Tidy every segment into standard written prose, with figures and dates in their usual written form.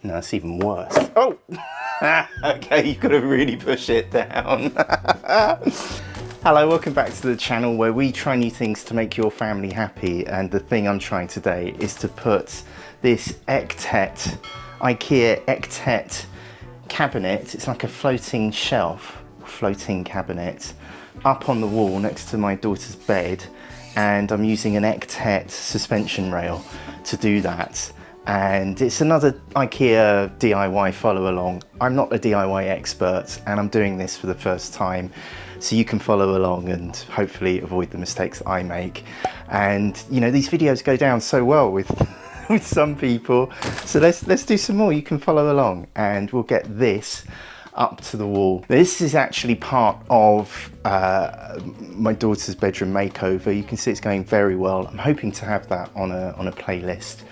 No, it's even worse. Oh! Okay, you've got to really push it down. Hello, welcome back to the channel where we try new things to make your family happy, and the thing I'm trying today is to put this Eket, IKEA Eket cabinet, it's like a floating shelf, floating cabinet, up on the wall next to my daughter's bed, and I'm using an Eket suspension rail to do that. And it's another IKEA DIY follow along. I'm not a DIY expert and I'm doing this for the first time, so you can follow along and hopefully avoid the mistakes that I make. And you know, these videos go down so well with with some people, so let's do some more. You can follow along and we'll get this up to the wall. This is actually part of my daughter's bedroom makeover. You can see it's going very well. I'm hoping to have that on a playlist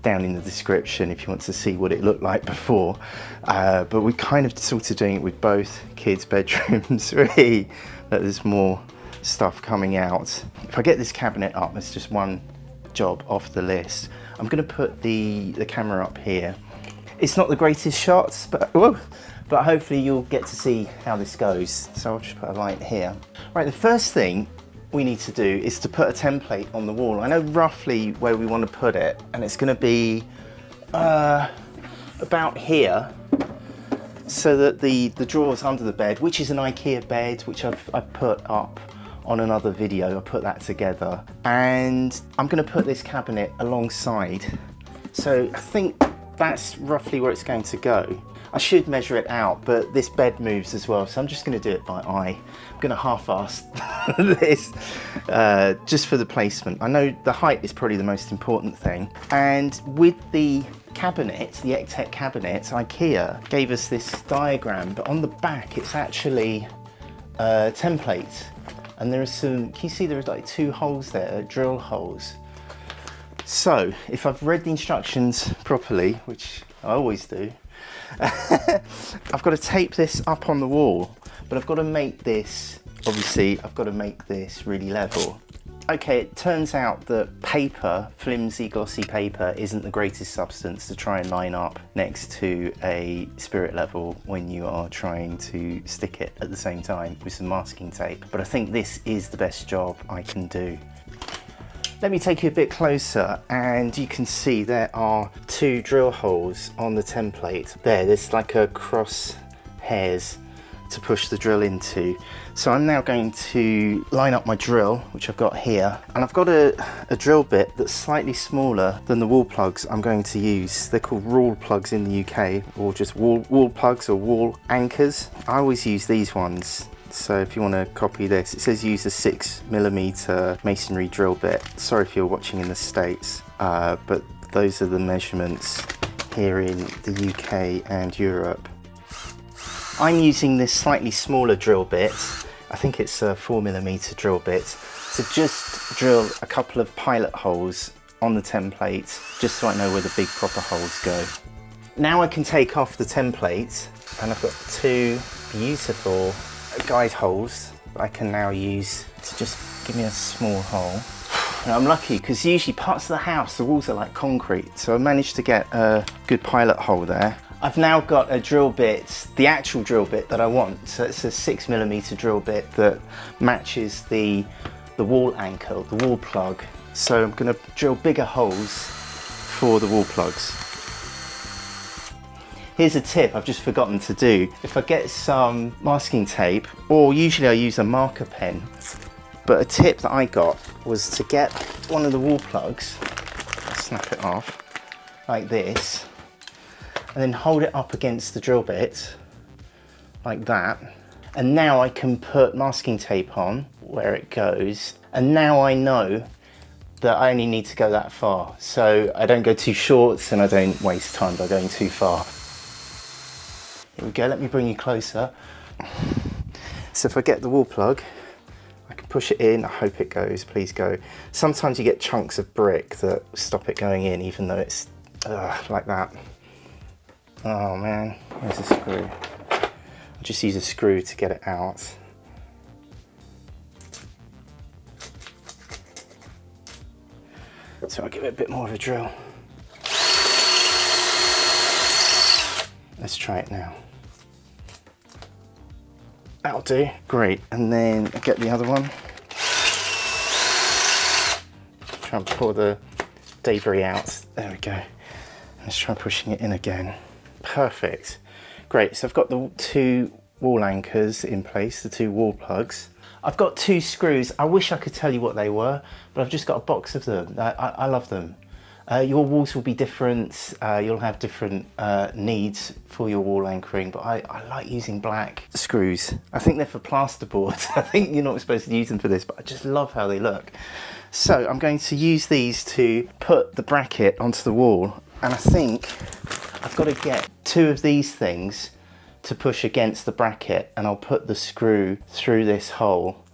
down in the description if you want to see what it looked like before. But we're kind of sort of doing it with both kids' bedrooms, really, that there's more stuff coming out. If I get this cabinet up, there's just one job off the list. I'm gonna put the camera up here. It's not the greatest shots, but hopefully you'll get to see how this goes. So I'll just put a light here. Right, the first thing we need to do is to put a template on the wall. I know roughly where we want to put it, and it's going to be about here, so that the drawers under the bed, which is an IKEA bed, which I've put up on another video, I put that together, and I'm going to put this cabinet alongside. So I think that's roughly where it's going to go. I should measure it out, but this bed moves as well, so I'm just going to do it by eye. I'm going to half-ass this just for the placement. I know the height is probably the most important thing. And with the cabinet, the Eket cabinet, IKEA gave us this diagram, but on the back it's actually a template. And there are some, can you see there are like 2 holes there, drill holes. So if I've read the instructions properly, which I always do, I've got to tape this up on the wall, but I've got to make this, obviously I've got to make this really level. Okay, it turns out that paper, flimsy glossy paper, isn't the greatest substance to try and line up next to a spirit level when you are trying to stick it at the same time with some masking tape, but I think this is the best job I can do. Let me take you a bit closer, and you can see there are 2 drill holes on the template. There's like a cross hairs to push the drill into. So I'm now going to line up my drill, which I've got here, and I've got a drill bit that's slightly smaller than the wall plugs I'm going to use. They're called wall plugs in the UK, or just wall plugs or wall anchors. I always use these ones. So if you want to copy this, it says use a 6mm masonry drill bit. Sorry if you're watching in the States, but those are the measurements here in the UK and Europe. I'm using this slightly smaller drill bit. I think it's a 4mm drill bit. So just drill a couple of pilot holes on the template, just so I know where the big proper holes go. Now I can take off the template, and I've got 2 beautiful guide holes that I can now use to just give me a small hole. And I'm lucky because usually parts of the house, the walls are like concrete, so I managed to get a good pilot hole there. I've now got a drill bit, the actual drill bit that I want. So it's a 6mm drill bit that matches the wall anchor, the wall plug. So I'm going to drill bigger holes for the wall plugs. Here's a tip I've just forgotten to do. If I get some masking tape, or usually I use a marker pen, but a tip that I got was to get one of the wall plugs, snap it off like this, and then hold it up against the drill bit like that. And now I can put masking tape on where it goes, and now I know that I only need to go that far. So I don't go too short and I don't waste time by going too far. Here we go, let me bring you closer. So if I get the wall plug, I can push it in, I hope it goes, please go. Sometimes you get chunks of brick that stop it going in, even though it's like that. Oh man, where's the screw? I'll just use a screw to get it out. So I'll give it a bit more of a drill. Let's try it now. That'll do, great. And then I get the other one. Try and pull the debris out. There we go. Let's try pushing it in again. Perfect. Great, so I've got the 2 wall anchors in place, the 2 wall plugs. I've got 2 screws. I wish I could tell you what they were, but I've just got a box of them. I love them. Your walls will be different. You'll have different needs for your wall anchoring, but I like using black screws. I think they're for plasterboard. I think you're not supposed to use them for this, but I just love how they look. So I'm going to use these to put the bracket onto the wall, and I think I've got to get 2 of these things to push against the bracket, and I'll put the screw through this hole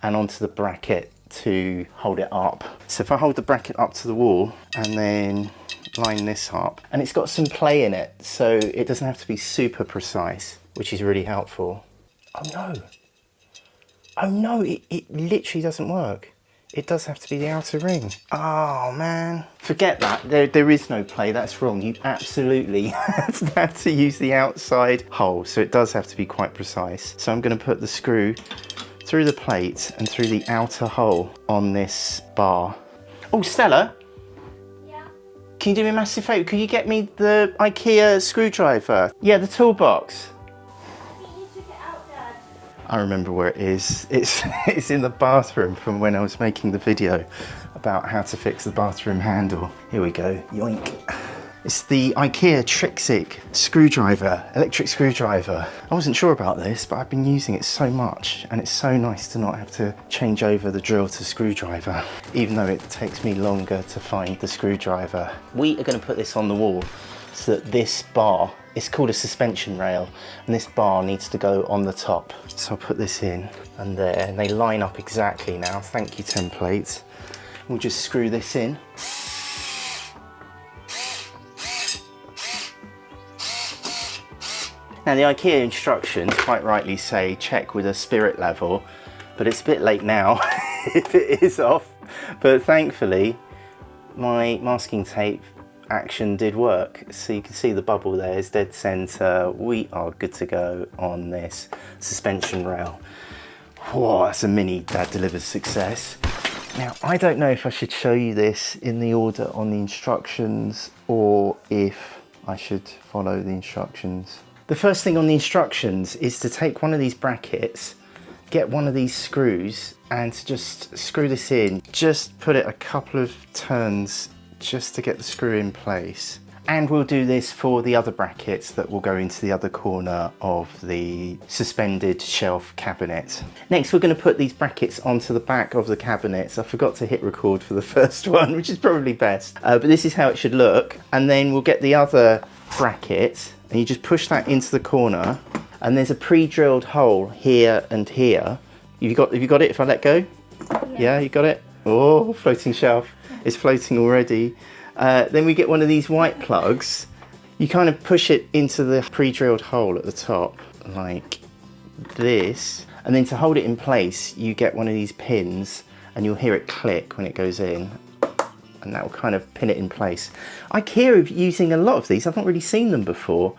and onto the bracket to hold it up. So if I hold the bracket up to the wall and then line this up, and it's got some play in it, so it doesn't have to be super precise, which is really helpful. Oh no, it literally doesn't work. It does have to be the outer ring. Oh man. Forget that, there is no play, that's wrong. You absolutely have to use the outside hole, so it does have to be quite precise. So I'm gonna put the screw through the plate and through the outer hole on this bar. Oh, Stella? Yeah? Can you do me a massive favour? Could you get me the IKEA screwdriver? Yeah, the toolbox. I remember where it is. It's in the bathroom from when I was making the video about how to fix the bathroom handle. Here we go, yoink. It's the IKEA Trixie screwdriver, electric screwdriver. I wasn't sure about this, but I've been using it so much, and it's so nice to not have to change over the drill to screwdriver, even though it takes me longer to find the screwdriver. We are going to put this on the wall so that this bar, it's called a suspension rail, and this bar needs to go on the top. So I'll put this in and there, and they line up exactly now. Thank you, templates. We'll just screw this in. Now the IKEA instructions quite rightly say check with a spirit level, but it's a bit late now if it is off. But thankfully my masking tape action did work. So you can see the bubble there is dead center. We are good to go on this suspension rail. Whoa, that's a mini Dad Delivers success. Now I don't know if I should show you this in the order on the instructions or if I should follow the instructions. The first thing on the instructions is to take one of these brackets, get one of these screws, and to just screw this in. Just put it a couple of turns just to get the screw in place. And we'll do this for the other brackets that will go into the other corner of the suspended shelf cabinet. Next, we're going to put these brackets onto the back of the cabinets. I forgot to hit record for the first one, which is probably best. But this is how it should look. And then we'll get the other bracket, and you just push that into the corner, and there's a pre-drilled hole here and here. Have you got it if I let go? Yeah, you got it? Oh, floating shelf. It's floating already. Then we get one of these white plugs. You kind of push it into the pre-drilled hole at the top, like this. And then to hold it in place, you get one of these pins, and you'll hear it click when it goes in. And that will kind of pin it in place. IKEA are using a lot of these. I've not really seen them before,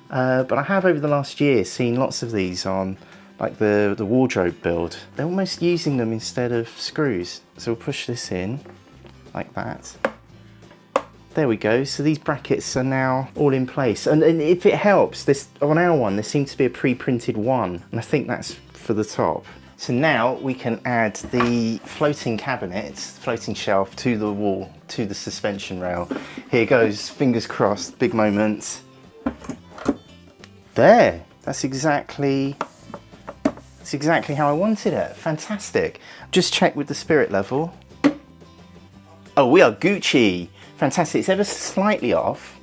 but I have over the last year seen lots of these on like the wardrobe build. They're almost using them instead of screws. So we'll push this in like that. There we go. So these brackets are now all in place. And if it helps, this on our one, there seems to be a pre-printed one, and I think that's for the top. So now we can add the floating cabinet, floating shelf to the wall, to the suspension rail. Here goes, fingers crossed, big moment. There, that's exactly how I wanted it. Fantastic. Just check with the spirit level. Oh, we are Gucci. Fantastic, it's ever slightly off.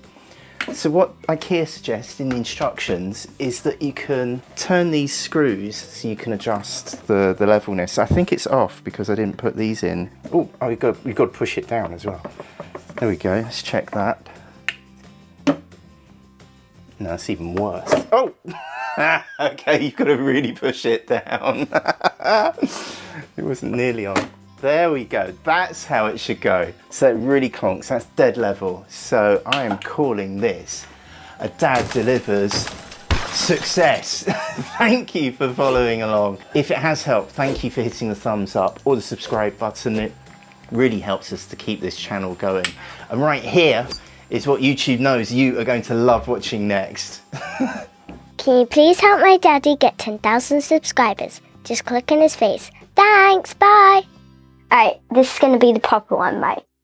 So what IKEA suggests in the instructions is that you can turn these screws so you can adjust the levelness. I think it's off because I didn't put these in. Oh, you've got to push it down as well. There we go, let's check that. No, it's even worse. Oh! Okay, you've got to really push it down. It wasn't nearly on. There we go, that's how it should go. So it really clonks, that's dead level. So I am calling this a dad delivers success. Thank you for following along. If it has helped, thank you for hitting the thumbs up or the subscribe button. It really helps us to keep this channel going. And right here is what YouTube knows you are going to love watching next. Can you please help my daddy get 10,000 subscribers? Just click on his face. Thanks, bye. Alright, this is going to be the proper one, right?